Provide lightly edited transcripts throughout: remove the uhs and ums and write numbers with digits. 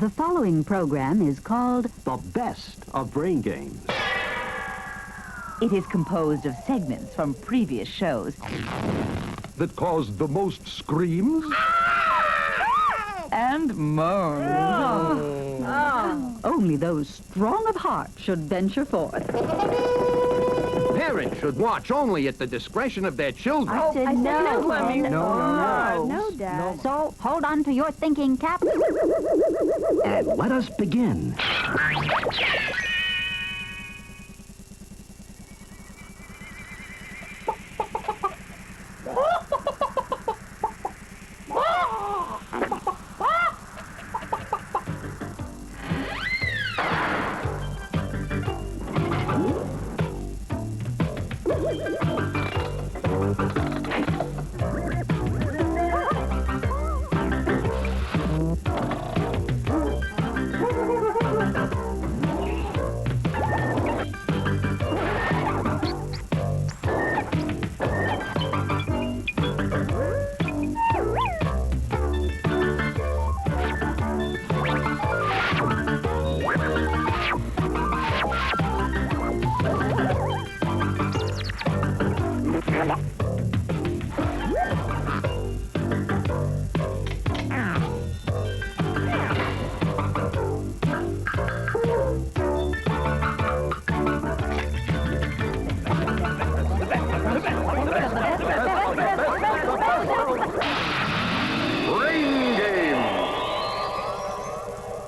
The following program is called The best of Braingames. It is composed of segments from previous shows That caused the most screams. and moans. Only those strong of heart should venture forth. Parents should watch only at the discretion of their children. I said no, Mommy. No, Dad. So hold on to your thinking cap. And let us begin. Braingames.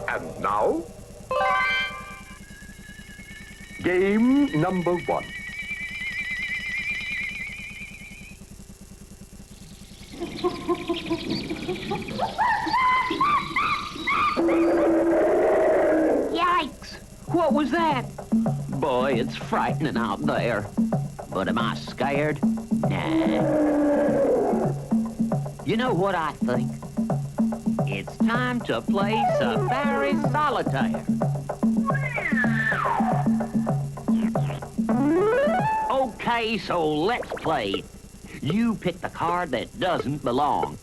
And now, game number 1. Yikes! What was that? Boy, it's frightening out there. But am I scared? Nah. You know what I think? It's time to play Safari Solitaire. Okay, so let's play. You pick the card that doesn't belong.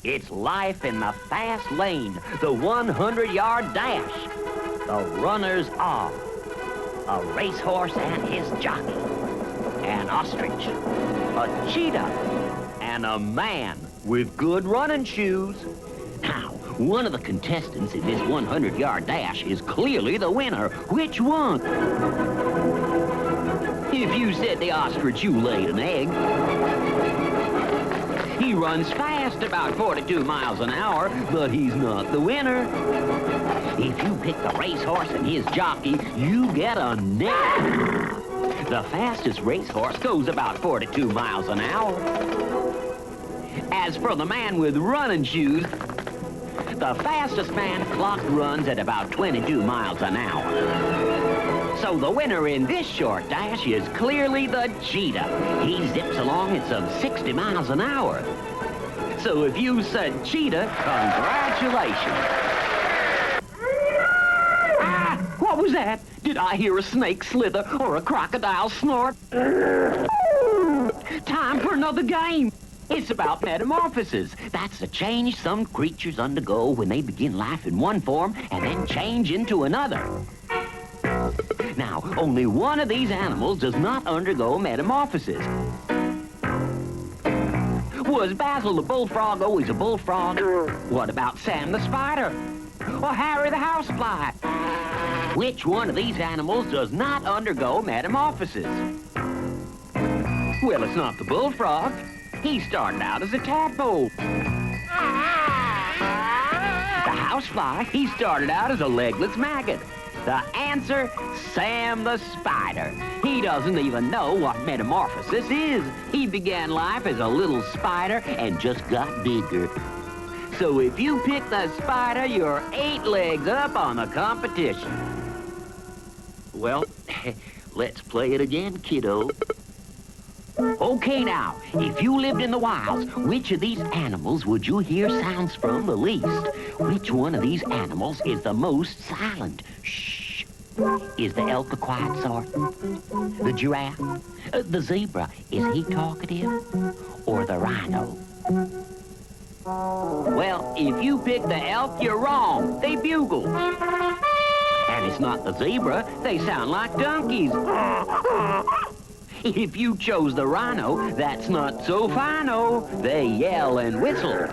It's life in the fast lane, the 100-yard dash. The runners are a racehorse and his jockey, an ostrich, a cheetah, and a man with good running shoes. Now, one of the contestants in this 100-yard dash is clearly the winner. Which one? If you said the ostrich, you laid an egg. He runs fast, about 42 miles an hour, but he's not the winner. If you pick the racehorse and his jockey, you get a neck. The fastest racehorse goes about 42 miles an hour. As for the man with running shoes, the fastest man clock runs at about 22 miles an hour. So the winner in this short dash is clearly the cheetah. He zips along at some 60 miles an hour. So if you said cheetah, congratulations. Ah, what was that? Did I hear a snake slither or a crocodile snort? Time for another game. It's about metamorphosis. That's the change some creatures undergo when they begin life in one form and then change into another. Now, only one of these animals does not undergo metamorphosis. Was Basil the bullfrog always a bullfrog? What about Sam the spider? Or Harry the housefly? Which one of these animals does not undergo metamorphosis? Well, it's not the bullfrog. He started out as a tadpole. The housefly, he started out as a legless maggot. The answer, Sam the spider. He doesn't even know what metamorphosis is. He began life as a little spider and just got bigger. So if you pick the spider, you're 8 legs up on the competition. Well, let's play it again, kiddo. Okay, now, if you lived in the wilds, which of these animals would you hear sounds from the least? Which one of these animals is the most silent? Shh. Is the elk the quiet sort? The giraffe? The zebra, is he talkative? Or the rhino? Well, if you pick the elk, you're wrong. They bugle. And it's not the zebra. They sound like donkeys. If you chose the rhino, that's not so fino. They yell and whistle.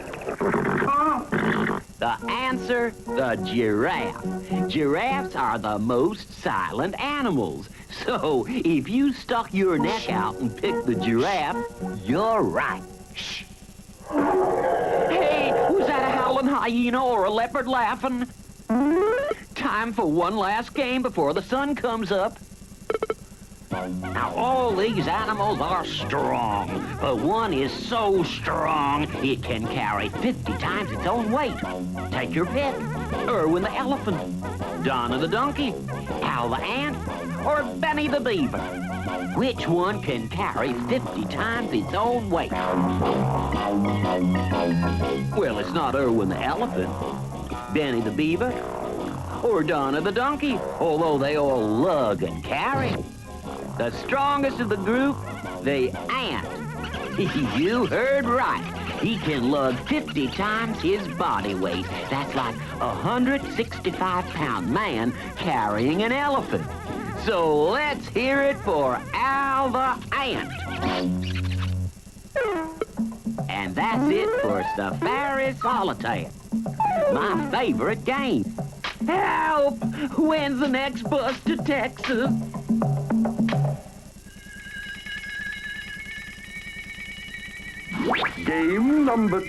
The answer, the giraffe. Giraffes are the most silent animals. So if you stuck your neck out and picked the giraffe, you're right. Shh. Hey, was that a howling hyena or a leopard laughing? Time for one last game before the sun comes up. Now, all these animals are strong, but one is so strong it can carry 50 times its own weight. Take your pick. Irwin the elephant, Donna the donkey, Hal the ant, or Benny the beaver. Which one can carry 50 times its own weight? Well, it's not Irwin the elephant, Benny the beaver, or Donna the donkey, although they all lug and carry. The strongest of the group, the ant. You heard right. He can lug 50 times his body weight. That's like a 165-pound man carrying an elephant. So let's hear it for Al the ant. And that's it for Safari Solitaire, my favorite game. Help! When's the next bus to Texas? Game number 2.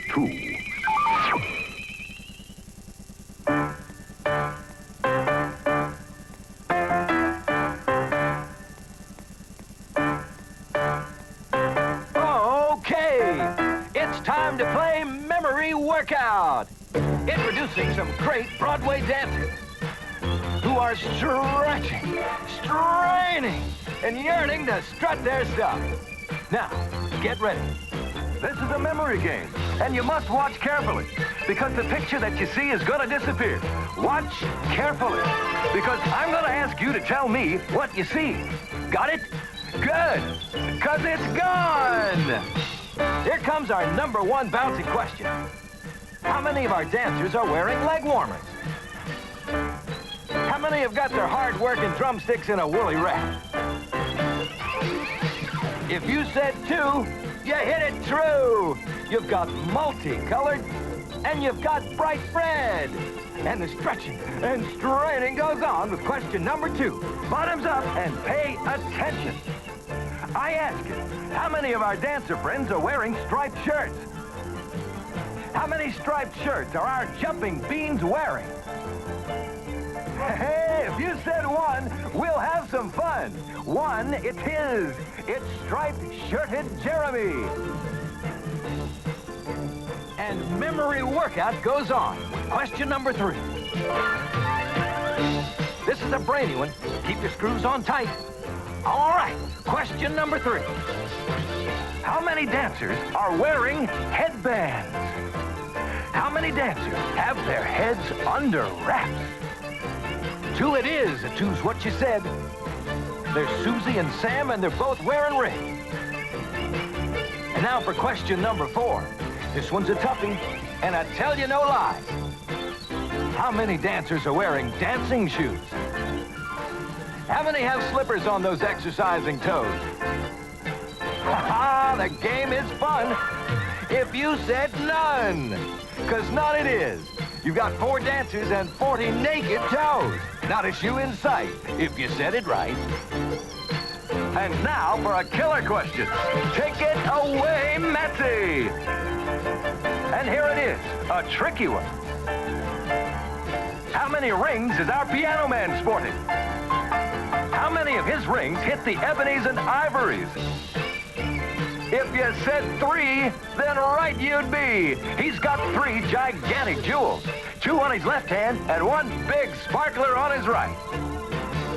Okay, it's time to play Memory Workout. Introducing some great Broadway dancers who are stretching, straining, and yearning to strut their stuff. Now, get ready. This is a memory game, and you must watch carefully, because the picture that you see is going to disappear. Watch carefully, because I'm going to ask you to tell me what you see. Got it? Good, because it's gone! Here comes our number 1 bouncy question. How many of our dancers are wearing leg warmers? How many have got their hard-working drumsticks in a woolly wrap? If you said 2, you hit it true. You've got multicolored, and you've got bright red. And the stretching and straining goes on with question number 2. Bottoms up and pay attention. I ask you, how many of our dancer friends are wearing striped shirts? How many striped shirts are our jumping beans wearing? Hey, if you said 1, we'll have some fun. 1, it's his. It's striped-shirted Jeremy. And Memory Workout goes on with question number 3. This is a brainy one. Keep your screws on tight. All right, question number 3. How many dancers are wearing headbands? How many dancers have their heads under wraps? 2 it is. 2's what you said. There's Susie and Sam, and they're both wearing rings. And now for question number 4. This one's a toughie, and I tell you no lies. How many dancers are wearing dancing shoes? How many have slippers on those exercising toes? Ha-ha, the game is fun. If you said none, because none it is. You've got 4 dancers and 40 naked toes. Not a shoe in sight, if you said it right. And now for a killer question. Take it away, Metzi. And here it is, a tricky one. How many rings is our piano man sporting? How many of his rings hit the ebonies and ivories? If you said 3, then right you'd be. He's got 3 gigantic jewels. 2 on his left hand and 1 big sparkler on his right.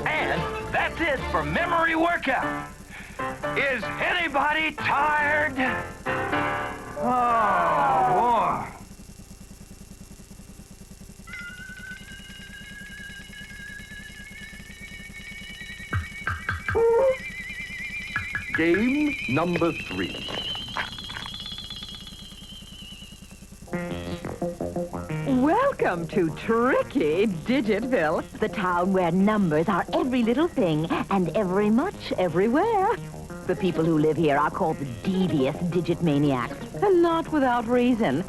And that's it for Memory Workout. Is anybody tired? Oh, boy. Game number 3. Welcome to Tricky Digitville, The town where numbers are every little thing and every much everywhere. The people who live here are called the devious digit maniacs, and not without reason.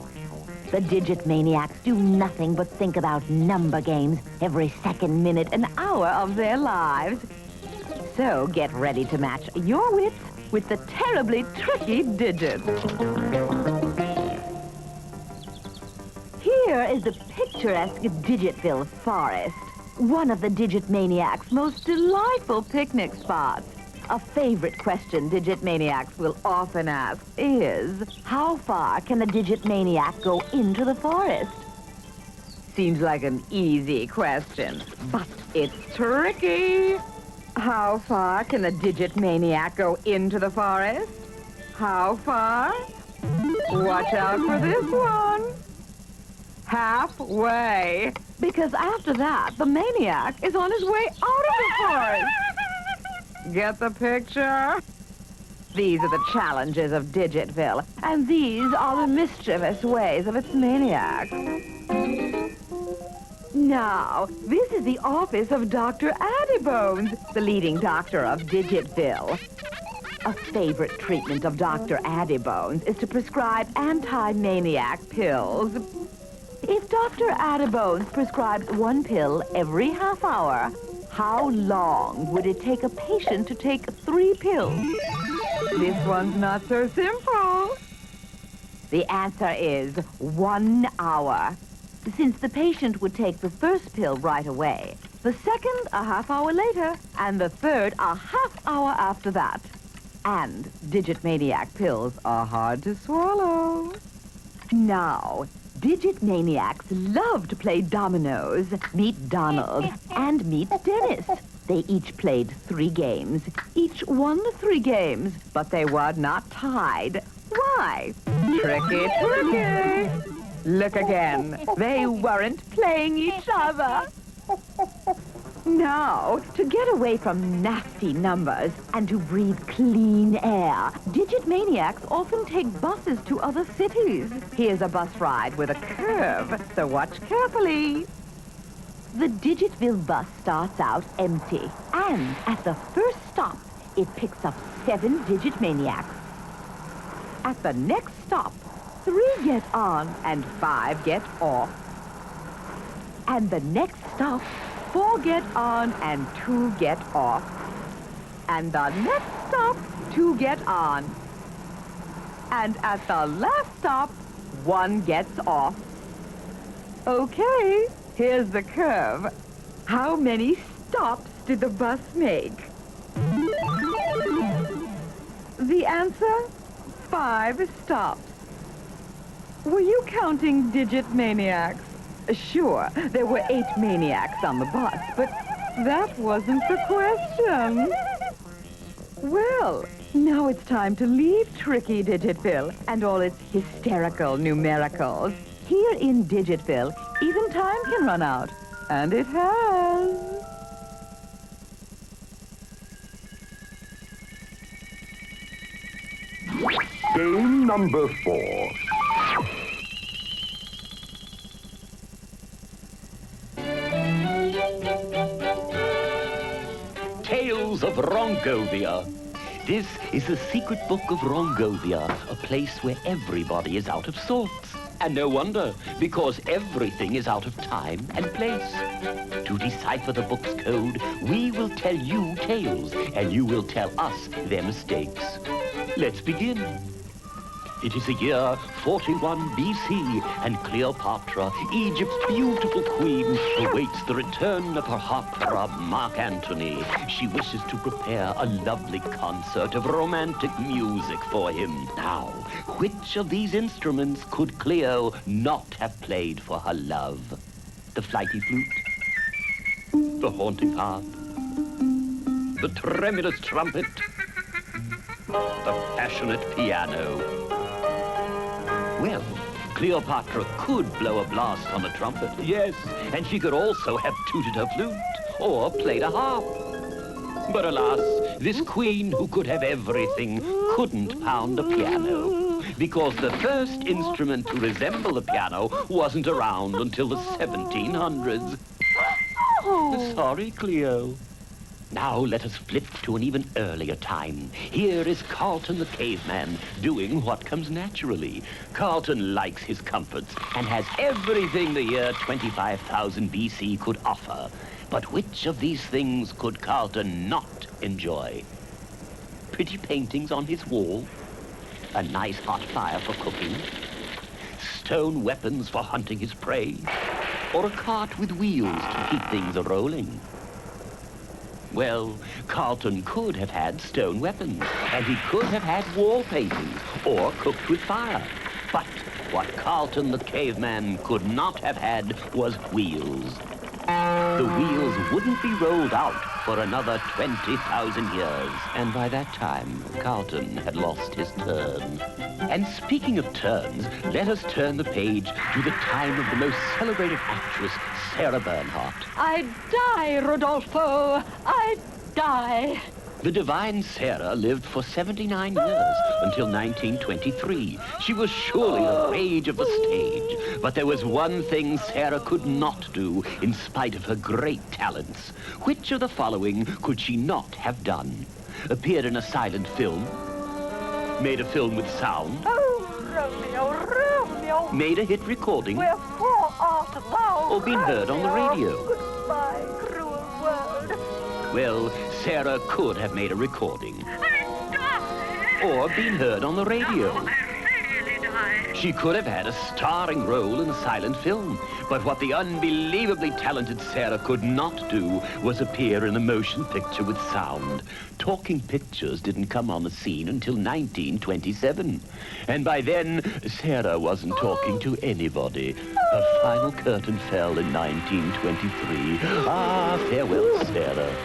The digit maniacs do nothing but think about number games every second, minute, and hour of their lives. So get ready to match your wits with the terribly tricky digits. Here is the picturesque Digitville Forest, one of the digit maniacs' most delightful picnic spots. A favorite question digit maniacs will often ask is, how far can a digit maniac go into the forest? Seems like an easy question, but it's tricky. How far can a digit maniac go into the forest? How far? Watch out for this one. Halfway. Because after that, the maniac is on his way out of the forest. Get the picture? These are the challenges of Digitville, and these are the mischievous ways of its maniacs. Now, this is the office of Dr. Addybones, the leading doctor of Digitville. A favorite treatment of Dr. Addybones is to prescribe anti-maniac pills. If Dr. Addybones prescribed one pill every half hour, how long would it take a patient to take 3 pills? This one's not so simple. The answer is 1 hour. Since the patient would take the first pill right away, the second a half hour later, and the third a half hour after that. And digit maniac pills are hard to swallow. Now, digit maniacs love to play dominoes. Meet Donald and meet Dennis. They each played 3 games. Each won the 3 games, but they were not tied. Why? Tricky, tricky. Look again. They weren't playing each other. Now, to get away from nasty numbers and to breathe clean air, digit maniacs often take buses to other cities. Here's a bus ride with a curve, so watch carefully. The Digitville bus starts out empty, and at the first stop, it picks up 7 digit maniacs. At the next stop, 3 get on and 5 get off. And the next stop, 4 get on and 2 get off. And the next stop, 2 get on. And at the last stop, 1 gets off. Okay, here's the curve. How many stops did the bus make? The answer, 5 stops. Were you counting digit maniacs? Sure, there were 8 maniacs on the bus, but that wasn't the question. Well, now it's time to leave Tricky Digitville and all its hysterical numericals. Here in Digitville, even time can run out, and it has. Game number 4. Tales of Rongovia. This is the secret book of Rongovia, a place where everybody is out of sorts. And no wonder, because everything is out of time and place. To decipher the book's code, we will tell you tales, and you will tell us their mistakes. Let's begin. It is the year 41 BC, and Cleopatra, Egypt's beautiful queen, awaits the return of her heartthrob, Mark Antony. She wishes to prepare a lovely concert of romantic music for him. Now, which of these instruments could Cleo not have played for her love? The flighty flute? The haunting harp? The tremulous trumpet? The passionate piano? Well, Cleopatra could blow a blast on the trumpet, yes, and she could also have tooted her flute or played a harp. But alas, this queen who could have everything couldn't pound a piano. because the first instrument to resemble the piano wasn't around until the 1700s. Sorry, Cleo. Now let us flip to an even earlier time. Here is Carlton the caveman doing what comes naturally. Carlton likes his comforts and has everything the year 25,000 BC could offer. But which of these things could Carlton not enjoy? Pretty paintings on his wall? A nice hot fire for cooking? Stone weapons for hunting his prey? Or a cart with wheels to keep things a-rolling? Well, Carlton could have had stone weapons, and he could have had wall paintings, or cooked with fire. But what Carlton the caveman could not have had was wheels. The wheels wouldn't be rolled out for another 20,000 years, and by that time, Carlton had lost his turn. And speaking of turns, let us turn the page to the time of the most celebrated actress, Sarah Bernhardt. I'd die, Rodolfo. I'd die. The divine Sarah lived for 79 years until 1923. She was surely the rage of the stage. But there was one thing Sarah could not do in spite of her great talents. Which of the following could she not have done? Appeared in a silent film? Made a film with sound? Oh, Romeo. Made a hit recording? Wherefore art thou? Or been heard on the radio? Goodbye, cruel world. Well, Sarah could have made a recording. Or been heard on the radio. She could have had a starring role in a silent film. But what the unbelievably talented Sarah could not do was appear in a motion picture with sound. Talking pictures didn't come on the scene until 1927. And by then, Sarah wasn't talking to anybody. Her final curtain fell in 1923. Ah, farewell, Sarah.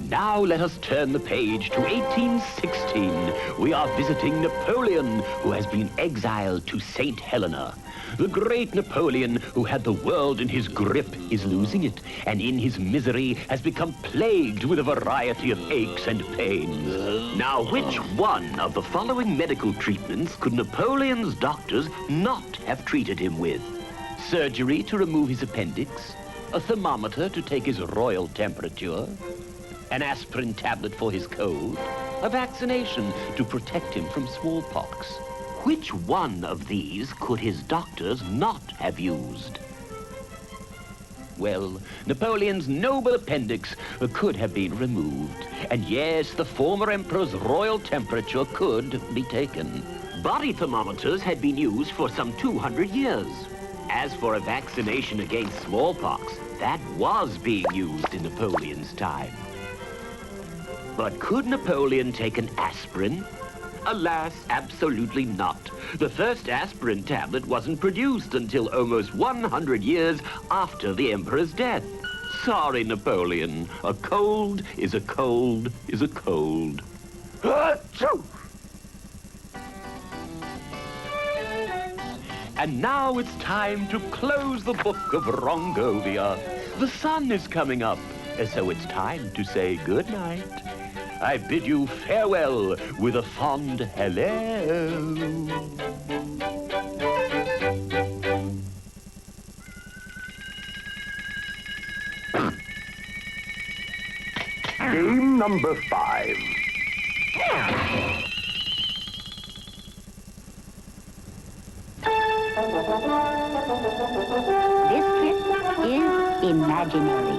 Now let us turn the page to 1816. We are visiting Napoleon, who has been exiled to St. Helena. The great Napoleon, who had the world in his grip, is losing it, and in his misery has become plagued with a variety of aches and pains. Now, which one of the following medical treatments could Napoleon's doctors not have treated him with? Surgery to remove his appendix? A thermometer to take his royal temperature? An aspirin tablet for his cold? A vaccination to protect him from smallpox? Which one of these could his doctors not have used? Well, Napoleon's noble appendix could have been removed. And yes, the former emperor's royal temperature could be taken. Body thermometers had been used for some 200 years. As for a vaccination against smallpox, that was being used in Napoleon's time. But could Napoleon take an aspirin? Alas, absolutely not. The first aspirin tablet wasn't produced until almost 100 years after the emperor's death. Sorry, Napoleon. A cold is a cold is a cold. Achoo! And now it's time to close the book of Rongovia. The sun is coming up, so it's time to say good night. I bid you farewell with a fond hello. Game number 5. This trip is imaginary,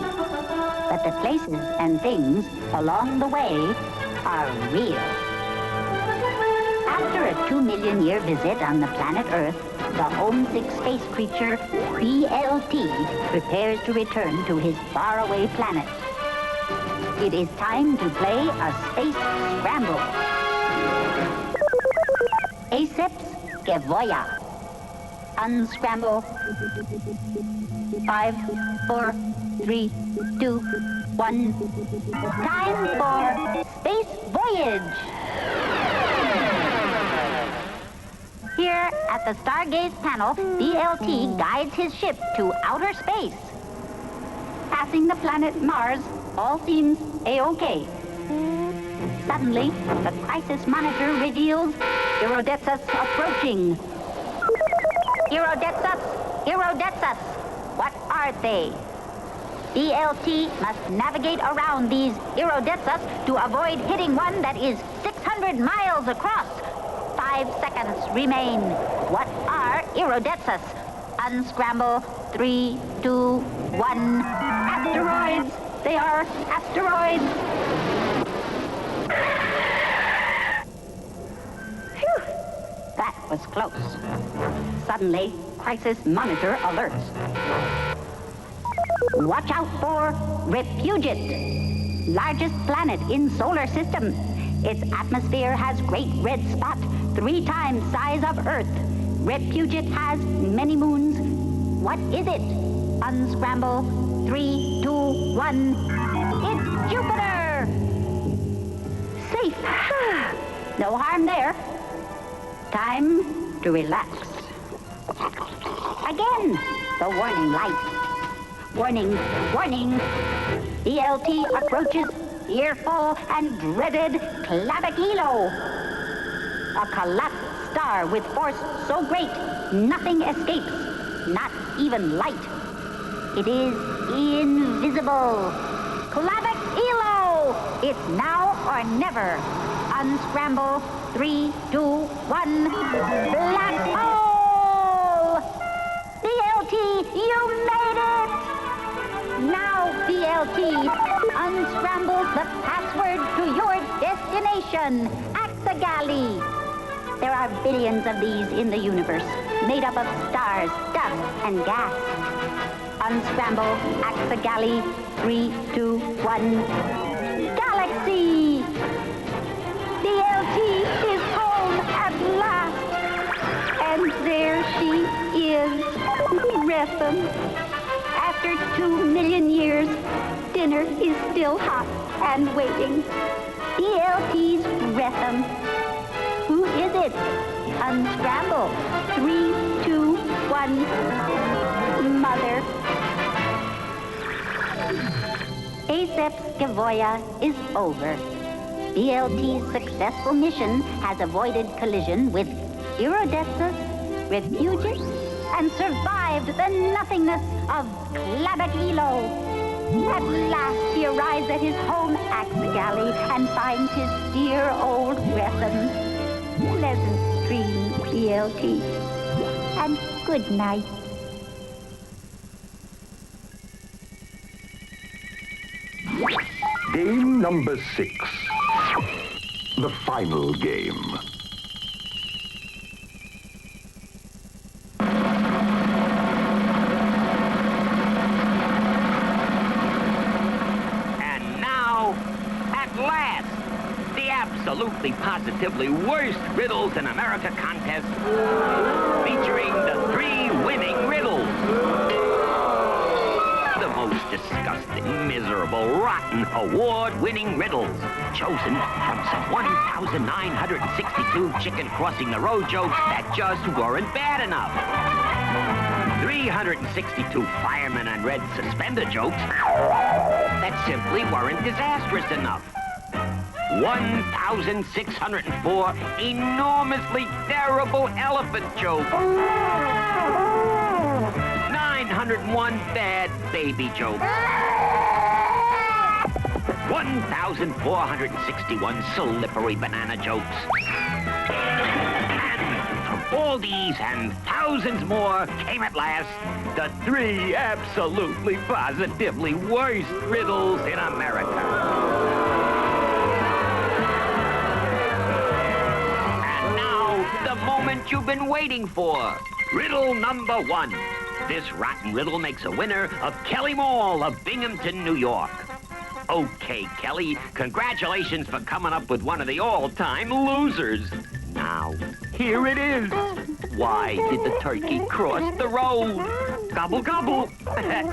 but the places and things along the way are real. After a 2 million year visit on the planet Earth, the homesick space creature BLT prepares to return to his faraway planet. It is time to play a space scramble. Aceps Gevoya. Unscramble. 5, 4, 3, 2, 1. Time for space voyage. Here at the Stargaze panel, BLT guides his ship to outer space. Passing the planet Mars, all seems A-OK. Suddenly, the crisis monitor reveals Irodetsus approaching. Irodetsus! Irodetsus! What are they? BLT must navigate around these Irodetsus to avoid hitting one that is 600 miles across. 5 seconds remain. What are Irodetsus? Unscramble. 3, 2, 1. Asteroids! They are asteroids! Phew! That was close. Suddenly, crisis monitor alerts. Watch out for Repuget, largest planet in solar system. Its atmosphere has great red spot, 3 times size of Earth. Repuget has many moons. What is it? Unscramble. 3, 2, 1. It's Jupiter! Safe. No harm there. Time to relax. Again, the warning light. Warning, warning. BLT approaches fearful and dreaded Clavicilo. A collapsed star with force so great, nothing escapes, not even light. It is invisible. Clavicilo! It's now or never. Unscramble. 3, 2, 1. Black hole! BLT, you made it! Now, BLT, unscramble the password to your destination, Axagali. There are billions of these in the universe, made up of stars, dust, and gas. Unscramble, Axagali. 3, 2, 1. Galaxy! BLT is home at last. And there she is, Retham. After 2 million years, dinner is still hot and waiting. BLT's Retham. Who is it? Unscramble. 3, 2, 1. Mother. Acep's Gavoya is over. BLT's successful mission has avoided collision with Irodetsus, Repuget, and survived the nothingness of Clavicilo. At last he arrives at his home Axagali and finds his dear old Retham. Pleasant dreams, BLT. And good night. Game number 6. The final game. And now, at last, the absolutely positively worst riddles in America contest, featuring the 3 winning riddles. The most disgusting, miserable, rotten, award-winning riddles, chosen from some 1,962 chicken crossing the road jokes that just weren't bad enough. 362 firemen and red suspender jokes that simply weren't disastrous enough. 1,604 enormously terrible elephant jokes. 901 bad baby jokes. 1,461 slippery banana jokes. And from all these and thousands more came at last the 3 absolutely positively worst riddles in America. And now, the moment you've been waiting for. Riddle number 1. This rotten riddle makes a winner of Kelly Mall of Binghamton, New York. Okay, Kelly, congratulations for coming up with one of the all-time losers. Now, here it is. Why did the turkey cross the road? Gobble, gobble.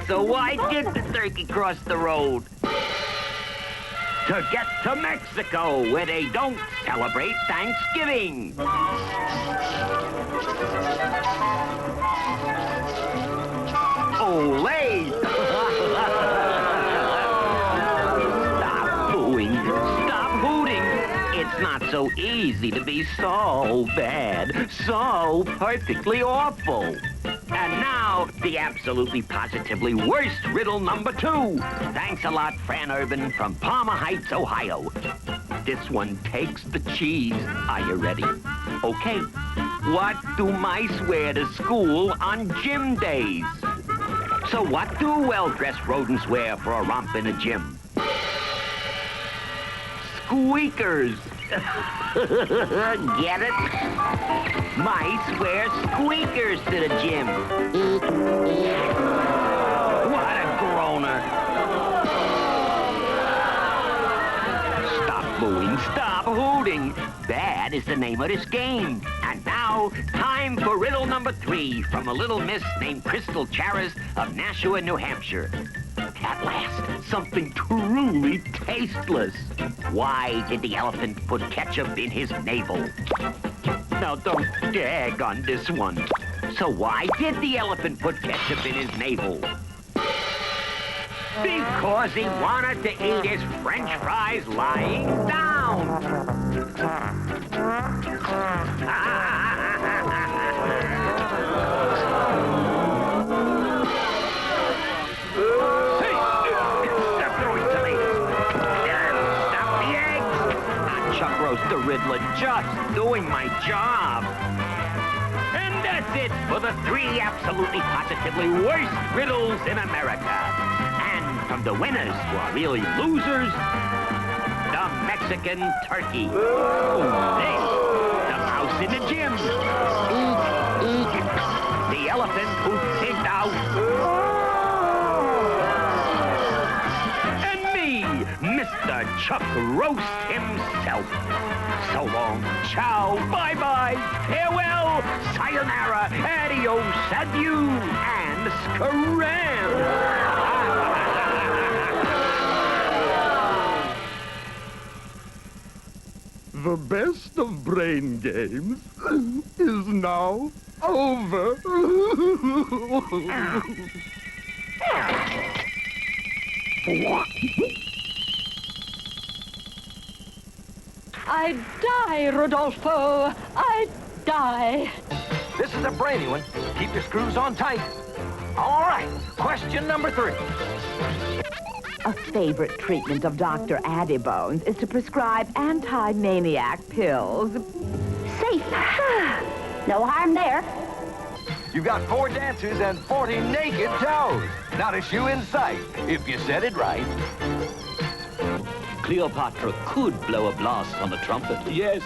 So why did the turkey cross the road? To get to Mexico, where they don't celebrate Thanksgiving. Olay! Stop booing. Stop hooting. so easy to be so bad, so perfectly awful. And now, the absolutely positively worst riddle number 2. Thanks a lot, Fran Urban from Palmer Heights, Ohio. This one takes the cheese. Are you ready? Okay. What do mice wear to school on gym days? So what do well-dressed rodents wear for a romp in a gym? Squeakers. Get it? Mice wear squeakers to the gym. What a groaner. Stop booing, stop hooting. That is the name of this game. And now, time for riddle number 3 from a little miss named Crystal Charis of Nashua, New Hampshire. At last, something truly tasteless. Why did the elephant put ketchup in his navel? Now, don't gag on this one. So why did the elephant put ketchup in his navel? Because he wanted to eat his French fries lying down. The Riddler just doing my job. And that's it for the 3 absolutely positively worst riddles in America. And from the winners who are really losers, the Mexican turkey. This, the mouse in the gym. The elephant who pigged out. Mr. Chuck Roast himself. So long, ciao, bye-bye, farewell, sayonara, adios, adieu, and scram. The best of brain games is now over. I'd die, Rodolfo. I'd die. This is a brainy one. Keep your screws on tight. All right, question number 3. A favorite treatment of Dr. Addybones is to prescribe anti-maniac pills. Safe. No harm there. You've got 4 dancers and 40 naked toes. Not a shoe in sight, if you said it right. Cleopatra could blow a blast on the trumpet. Yes.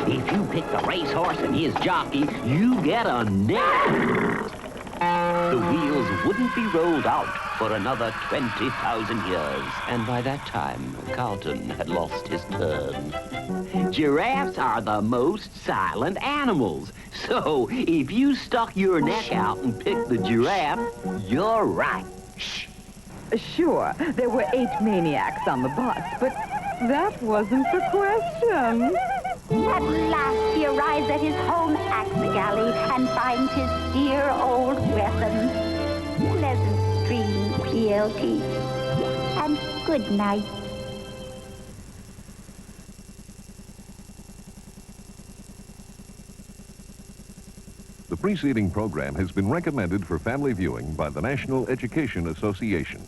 If you pick the racehorse and his jockey, you get a neck. The wheels wouldn't be rolled out for another 20,000 years. And by that time, Carlton had lost his turn. Giraffes are the most silent animals. So if you stuck your neck out and picked the giraffe, you're right. Shh. Sure, there were 8 maniacs on the bus, but that wasn't the question. At last he arrives at his home axe galley and finds his dear old weapon. Pleasant dreams, BLT. And good night. The preceding program has been recommended for family viewing by the National Education Association.